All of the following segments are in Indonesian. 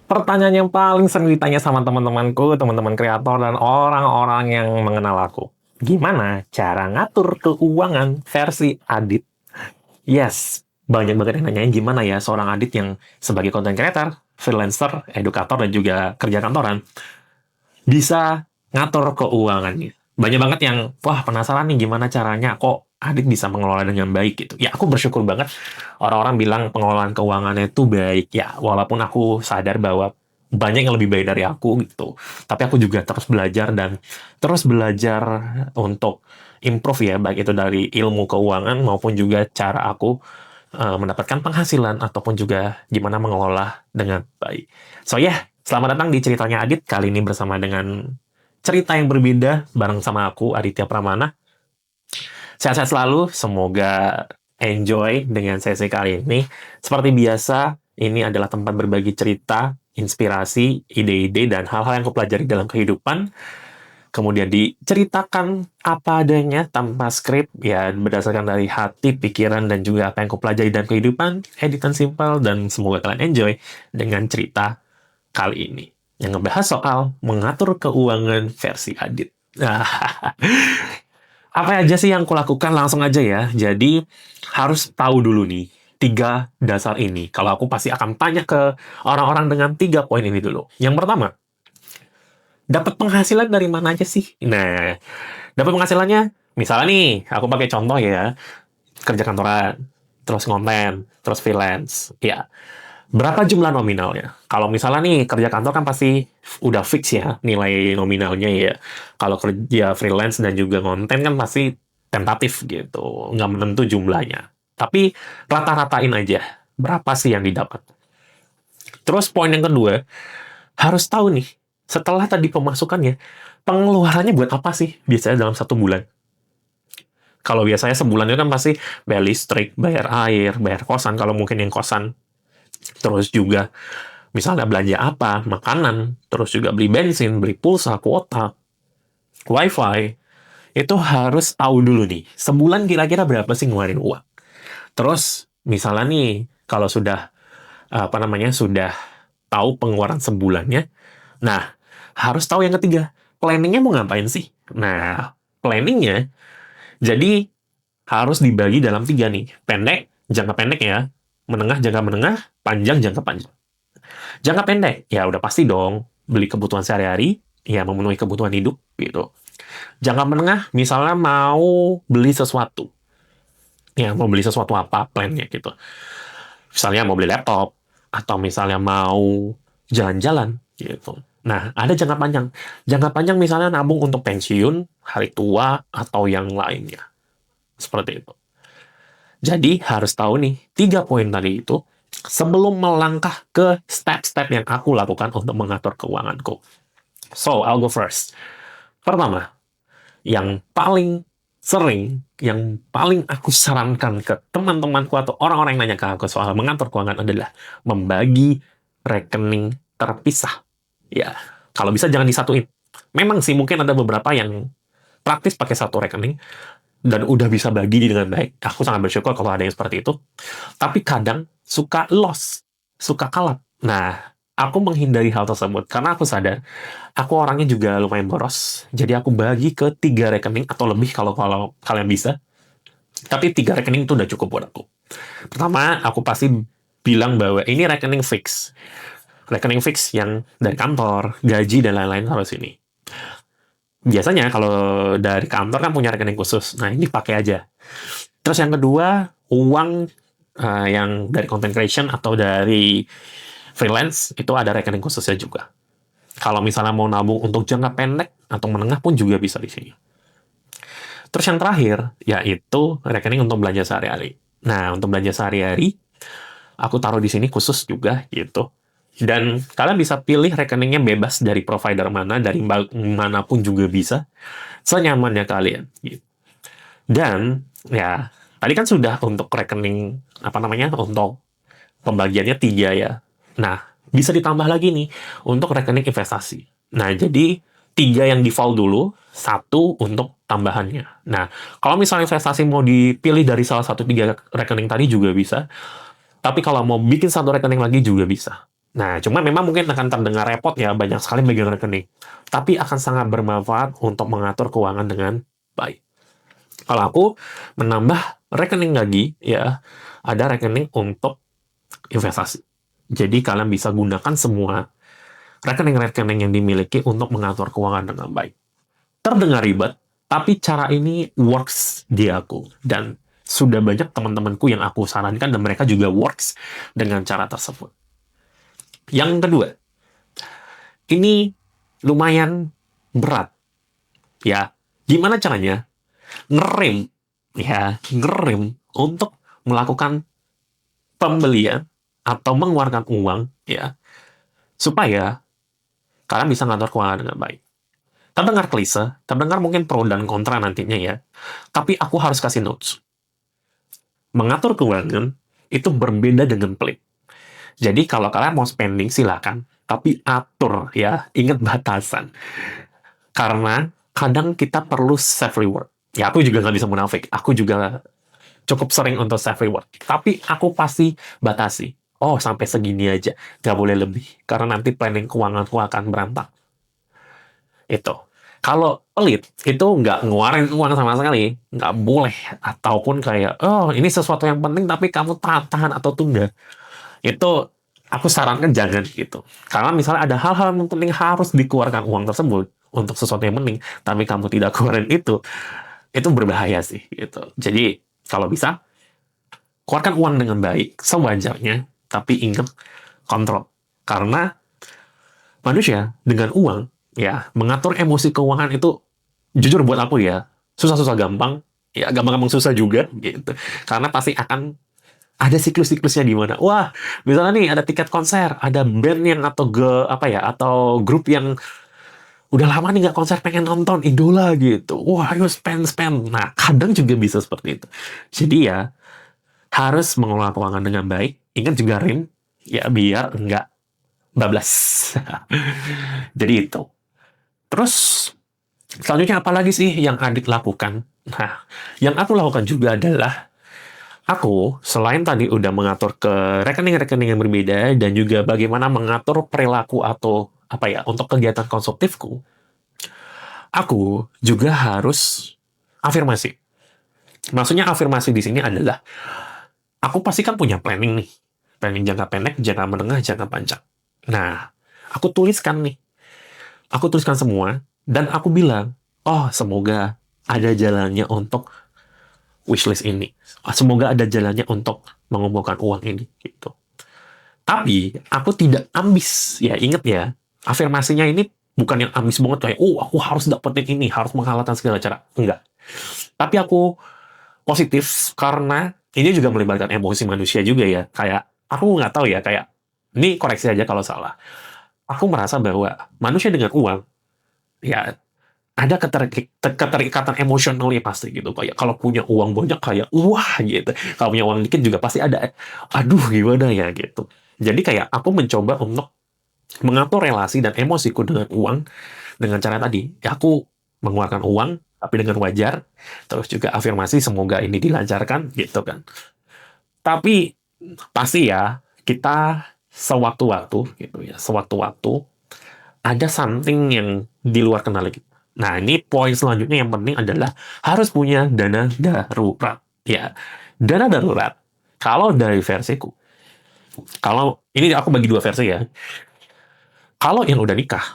Pertanyaan yang paling sering ditanya sama teman-temanku, teman-teman kreator, dan orang-orang yang mengenal aku. Gimana cara ngatur keuangan versi Adit? Yes, banyak banget yang nanyain gimana ya seorang Adit yang sebagai content creator, freelancer, edukator, dan juga kerja kantoran bisa ngatur keuangannya. Banyak banget yang, wah penasaran nih gimana caranya kok Adit bisa mengelola dengan baik gitu. Ya aku bersyukur banget orang-orang bilang pengelolaan keuangannya itu baik. Ya walaupun aku sadar bahwa banyak yang lebih baik dari aku gitu. Tapi aku juga terus belajar dan terus belajar untuk improve ya, baik itu dari ilmu keuangan maupun juga cara aku mendapatkan penghasilan ataupun juga gimana mengelola dengan baik. So yeah, selamat datang di ceritanya Adit. Kali ini bersama dengan cerita yang berbeda bareng sama aku Aditya Pramana. Sehat-sehat selalu, semoga enjoy dengan sesi kali ini. Seperti biasa, ini adalah tempat berbagi cerita, inspirasi, ide-ide, dan hal-hal yang aku pelajari dalam kehidupan. Kemudian diceritakan apa adanya tanpa skrip, ya berdasarkan dari hati, pikiran, dan juga apa yang aku pelajari dalam kehidupan, editan simpel, dan semoga kalian enjoy dengan cerita kali ini. Yang ngebahas soal mengatur keuangan versi Adit. Apa aja sih yang aku lakukan langsung aja ya. Jadi harus tahu dulu nih tiga dasar ini. Kalau aku pasti akan tanya ke orang-orang dengan tiga poin ini dulu. Yang pertama, dapat penghasilan dari mana aja sih? Nah, dapat penghasilannya, misalnya nih, aku pakai contoh ya, kerja kantoran, terus konten, terus freelance. Ya, berapa jumlah nominalnya? Kalau misalnya nih, kerja kantor kan pasti udah fix ya nilai nominalnya ya. Kalau kerja freelance dan juga konten kan pasti tentatif gitu, nggak menentu jumlahnya. Tapi rata-ratain aja, berapa sih yang didapat? Terus poin yang kedua, harus tahu nih, setelah tadi pemasukannya, pengeluarannya buat apa sih biasanya dalam satu bulan? Kalau biasanya sebulan itu kan pasti bayar listrik, bayar air, bayar kosan, kalau mungkin yang kosan. Terus juga misalnya belanja apa, makanan, terus juga beli bensin, beli pulsa, kuota, wifi, itu harus tahu dulu nih, sebulan kira-kira berapa sih ngeluarin uang. Terus misalnya nih, kalau sudah apa namanya sudah tahu pengeluaran sebulannya, nah harus tahu yang ketiga, planningnya mau ngapain sih? Nah, planningnya jadi harus dibagi dalam tiga nih, pendek, jangka pendek ya, menengah, jangka menengah, panjang, jangka panjang. Jangka pendek, ya udah pasti dong, beli kebutuhan sehari-hari, ya memenuhi kebutuhan hidup, gitu. Jangka menengah, misalnya mau beli sesuatu. Ya, mau beli sesuatu apa, plannya gitu. Misalnya mau beli laptop, atau misalnya mau jalan-jalan, gitu. Nah, ada jangka panjang. Jangka panjang misalnya nabung untuk pensiun, hari tua, atau yang lainnya. Seperti itu. Jadi, harus tahu nih, tiga poin tadi itu, sebelum melangkah ke step-step yang aku lakukan untuk mengatur keuanganku. So, I'll go first. Pertama, yang paling sering, yang paling aku sarankan ke teman-temanku atau orang-orang yang nanya ke aku soal mengatur keuangan adalah membagi rekening terpisah. Ya, kalau bisa jangan disatuin. Memang sih mungkin ada beberapa yang praktis pakai satu rekening dan udah bisa bagi dengan baik. Aku sangat bersyukur kalau ada yang seperti itu. Tapi kadang suka loss, suka kalap. Nah, aku menghindari hal tersebut karena aku sadar aku orangnya juga lumayan boros. Jadi aku bagi ke tiga rekening atau lebih kalau kalian bisa. Tapi tiga rekening itu udah cukup buat aku. Pertama, aku pasti bilang bahwa ini rekening fix. Rekening fix yang dari kantor, gaji, dan lain-lain harus ini. Biasanya kalau dari kantor kan punya rekening khusus. Nah, ini pakai aja. Terus yang kedua, uang yang dari content creation atau dari freelance, itu ada rekening khususnya juga. Kalau misalnya mau nabung untuk jangka pendek atau menengah pun juga bisa di sini. Terus yang terakhir, yaitu rekening untuk belanja sehari-hari. Nah, untuk belanja sehari-hari, aku taruh di sini khusus juga, gitu. Dan kalian bisa pilih rekeningnya bebas dari provider mana, dari manapun juga bisa. Senyamannya kalian. Gitu. Dan, ya, tadi kan sudah untuk rekening, apa namanya, untuk pembagiannya tiga ya. Nah, bisa ditambah lagi nih untuk rekening investasi. Nah, jadi tiga yang default dulu, satu untuk tambahannya. Nah, kalau misalnya investasi mau dipilih dari salah satu tiga rekening tadi juga bisa. Tapi kalau mau bikin satu rekening lagi juga bisa. Nah, cuma memang mungkin akan terdengar repot ya, banyak sekali megang rekening. Tapi akan sangat bermanfaat untuk mengatur keuangan dengan baik. Kalau aku menambah rekening lagi, ya, ada rekening untuk investasi. Jadi kalian bisa gunakan semua rekening-rekening yang dimiliki untuk mengatur keuangan dengan baik. Terdengar ribet, tapi cara ini works di aku. Dan sudah banyak teman-temanku yang aku sarankan dan mereka juga works dengan cara tersebut. Yang kedua, ini lumayan berat. Ya, gimana caranya? Ngerem, ya, ngerem untuk melakukan pembelian atau mengeluarkan uang, ya, supaya kalian bisa ngatur keuangan dengan baik. Terdengar klise, terdengar mungkin pro dan kontra nantinya ya, tapi aku harus kasih notes. Mengatur keuangan itu berbeda dengan pelit. Jadi kalau kalian mau spending silakan, tapi atur ya, ingat batasan. Karena kadang kita perlu self reward. Ya aku juga nggak bisa munafik, aku juga cukup sering untuk self reward. Tapi aku pasti batasi. Oh sampai segini aja, nggak boleh lebih. Karena nanti planning keuanganku akan berantak. Itu. Kalau pelit, itu nggak ngeluarin uang sama sekali. Nggak boleh. Ataupun kayak, oh ini sesuatu yang penting tapi kamu tahan atau tunda. Itu aku sarankan jangan gitu. Karena misalnya ada hal-hal yang penting harus dikeluarkan uang tersebut untuk sesuatu yang penting, tapi kamu tidak keluarin itu berbahaya sih gitu. Jadi kalau bisa, keluarkan uang dengan baik, sewajarnya, tapi ingat kontrol. Karena manusia dengan uang, ya, mengatur emosi keuangan itu, jujur buat aku ya, susah-susah gampang, ya gampang-gampang susah juga, gitu. Karena pasti akan ada siklus-siklusnya di mana. Wah, misalnya nih ada tiket konser, ada band yang atau apa ya, atau grup yang udah lama nih nggak konser pengen nonton idola gitu. Wah, ayo spend. Nah, kadang juga bisa seperti itu. Jadi ya harus mengelola keuangan dengan baik. Ingat juga RIM, ya biar nggak bablas. Jadi itu. Terus selanjutnya apa lagi sih yang Adit lakukan? Nah, yang aku lakukan juga adalah aku selain tadi udah mengatur ke rekening-rekening yang berbeda dan juga bagaimana mengatur perilaku atau apa ya untuk kegiatan konsumtifku, aku juga harus afirmasi. Maksudnya afirmasi di sini adalah aku pasti kan punya planning nih. Planning jangka pendek, jangka menengah, jangka panjang. Nah, aku tuliskan nih. Aku tuliskan semua, dan aku bilang, oh semoga ada jalannya untuk wishlist ini. Semoga ada jalannya untuk mengumpulkan uang ini. Gitu. Tapi, aku tidak ambis. Ya, ingat ya, afirmasinya ini bukan yang ambis banget kayak, oh aku harus dapetin ini, harus menghalalkan segala cara. Enggak. Tapi aku positif karena ini juga melibatkan emosi manusia juga ya. Kayak aku nggak tahu ya, kayak ini koreksi aja kalau salah. Aku merasa bahwa manusia dengan uang ya ada keterikatan emosionalnya pasti gitu. Kayak kalau punya uang banyak kayak wah gitu. Kalau punya uang dikit juga pasti ada aduh gimana ya gitu. Jadi kayak aku mencoba untuk mengatur relasi dan emosiku dengan uang dengan cara tadi. Ya aku mengeluarkan uang tapi dengan wajar, terus juga afirmasi semoga ini dilancarkan gitu kan. Tapi pasti ya kita sewaktu-waktu gitu ya, sewaktu-waktu ada something yang di luar kendali kita. Nah, ini poin selanjutnya yang penting adalah harus punya dana darurat. Ya, dana darurat. Kalau dari versiku, kalau ini aku bagi dua versi ya. Kalau yang udah nikah,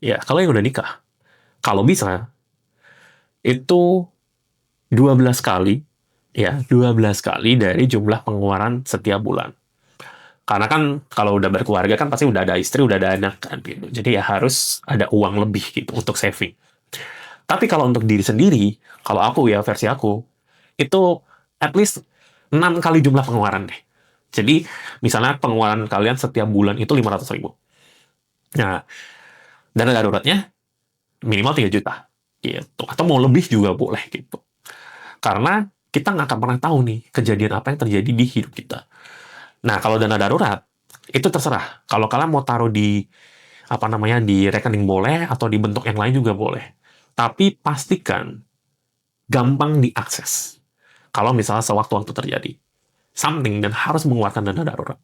ya, kalau yang udah nikah, kalau bisa itu 12 kali, ya, 12 kali dari jumlah pengeluaran setiap bulan. Karena kan kalau udah berkeluarga kan pasti udah ada istri, udah ada anak kan gitu. Jadi ya harus ada uang lebih gitu untuk saving. Tapi kalau untuk diri sendiri, kalau aku ya versi aku, itu at least 6 kali jumlah pengeluaran deh. Jadi misalnya pengeluaran kalian setiap bulan itu 500.000. Nah, dana daruratnya minimal 3 juta gitu. Atau mau lebih juga boleh gitu. Karena kita nggak akan pernah tahu nih kejadian apa yang terjadi di hidup kita. Nah, kalau dana darurat, itu terserah. Kalau kalian mau taruh di, apa namanya, di rekening boleh, atau di bentuk yang lain juga boleh. Tapi pastikan gampang diakses. Kalau misalnya sewaktu-waktu terjadi something dan harus mengeluarkan dana darurat.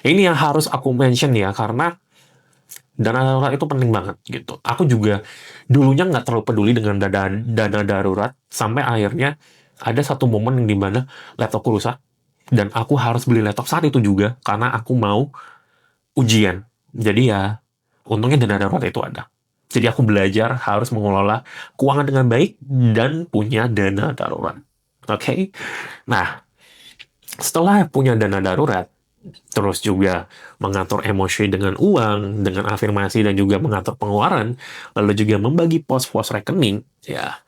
Ini yang harus aku mention ya, karena dana darurat itu penting banget gitu. Aku juga dulunya nggak terlalu peduli dengan dana darurat, sampai akhirnya ada satu momen yang dimana laptopku rusak, dan aku harus beli laptop saat itu juga, karena aku mau ujian. Jadi ya, untungnya dana darurat itu ada. Jadi aku belajar harus mengelola keuangan dengan baik dan punya dana darurat. Oke? Nah, setelah punya dana darurat, terus juga mengatur emosi dengan uang, dengan afirmasi dan juga mengatur pengeluaran, lalu juga membagi pos-pos rekening, ya.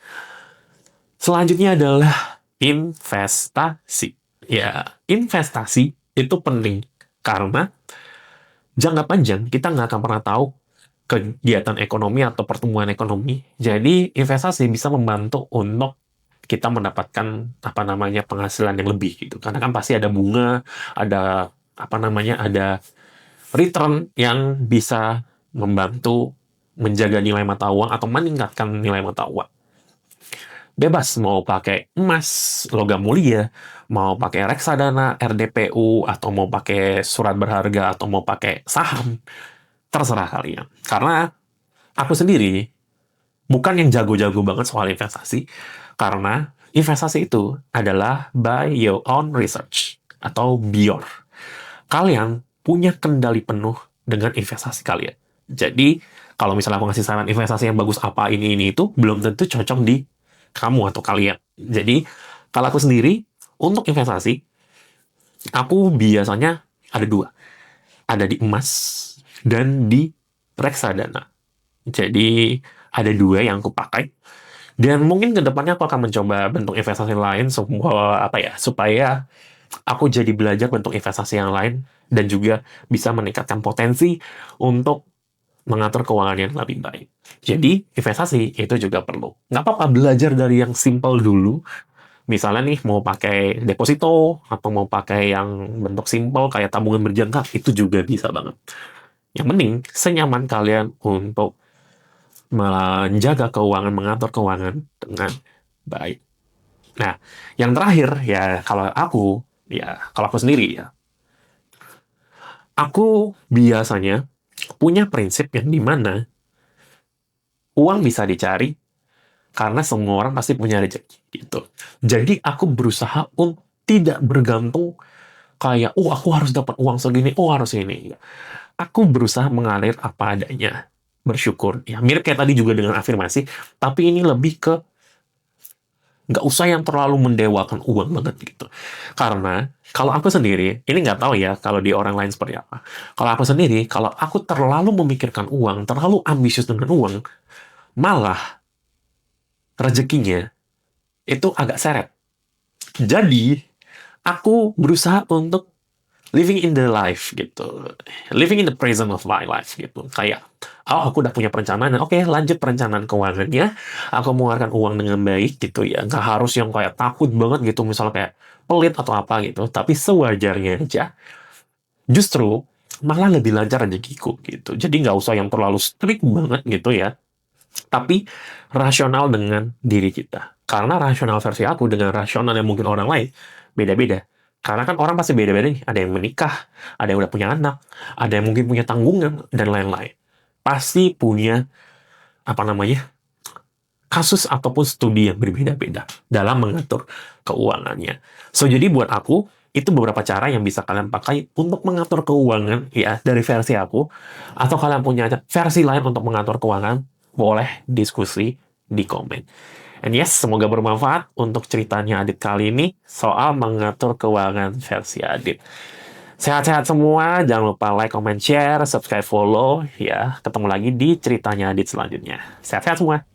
Selanjutnya adalah investasi. Ya, investasi itu penting karena jangka panjang kita nggak akan pernah tahu kegiatan ekonomi atau pertumbuhan ekonomi. Jadi investasi bisa membantu untuk kita mendapatkan apa namanya penghasilan yang lebih gitu. Karena kan pasti ada bunga, ada apa namanya, ada return yang bisa membantu menjaga nilai mata uang atau meningkatkan nilai mata uang. Bebas mau pakai emas, logam mulia, mau pakai reksadana, RDPU, atau mau pakai surat berharga, atau mau pakai saham, terserah kalian. Karena aku sendiri bukan yang jago-jago banget soal investasi, karena investasi itu adalah by your own research, atau BYOR. Kalian punya kendali penuh dengan investasi kalian. Jadi, kalau misalnya aku ngasih saran investasi yang bagus apa ini itu, belum tentu cocok di kamu atau kalian. Jadi, kalau aku sendiri, untuk investasi, aku biasanya ada dua. Ada di emas dan di reksadana. Jadi, ada dua yang aku pakai. Dan mungkin ke depannya aku akan mencoba bentuk investasi lain, semua apa ya, supaya aku jadi belajar bentuk investasi yang lain, dan juga bisa meningkatkan potensi untuk mengatur keuangan yang lebih baik. Jadi, investasi itu juga perlu. Nggak apa-apa belajar dari yang simple dulu. Misalnya nih, mau pakai deposito, atau mau pakai yang bentuk simple kayak tabungan berjangka, itu juga bisa banget. Yang penting, senyaman kalian untuk menjaga keuangan, mengatur keuangan dengan baik. Nah, yang terakhir, ya kalau aku sendiri ya, aku biasanya punya prinsip yang dimana uang bisa dicari karena semua orang pasti punya rezeki gitu. Jadi aku berusaha untuk tidak bergantung kayak, oh aku harus dapat uang segini, oh harus ini. Aku berusaha mengalir apa adanya, bersyukur. Ya mirip kayak tadi juga dengan afirmasi, tapi ini lebih ke nggak usah yang terlalu mendewakan uang banget gitu. Karena kalau aku sendiri, ini nggak tahu ya kalau di orang lain seperti apa. Kalau aku sendiri, kalau aku terlalu memikirkan uang, terlalu ambisius dengan uang, malah rezekinya itu agak seret. Jadi, aku berusaha untuk living in the life gitu. Living in the present of my life gitu. Kayak, oh aku udah punya perencanaan, oke lanjut perencanaan keuangannya, aku mengeluarkan uang dengan baik gitu ya. Nggak harus yang kayak takut banget gitu, misalnya kayak pelit atau apa gitu. Tapi sewajarnya aja. Justru, malah lebih lancar rezekiku gitu. Jadi nggak usah yang terlalu strict banget gitu ya. Tapi rasional dengan diri kita. Karena rasional versi aku dengan rasional yang mungkin orang lain beda-beda. Karena kan orang pasti beda-beda nih. Ada yang menikah, ada yang udah punya anak, ada yang mungkin punya tanggungan, dan lain-lain. Pasti punya, apa namanya, kasus ataupun studi yang berbeda-beda dalam mengatur keuangannya. So, jadi buat aku, itu beberapa cara yang bisa kalian pakai untuk mengatur keuangan, ya, dari versi aku. Atau kalian punya versi lain untuk mengatur keuangan, boleh diskusi di komen. And yes, semoga bermanfaat untuk ceritanya Adit kali ini soal mengatur keuangan versi Adit. Sehat-sehat semua, jangan lupa like, comment, share, subscribe, follow, ya. Ketemu lagi di ceritanya Adit selanjutnya. Sehat-sehat semua.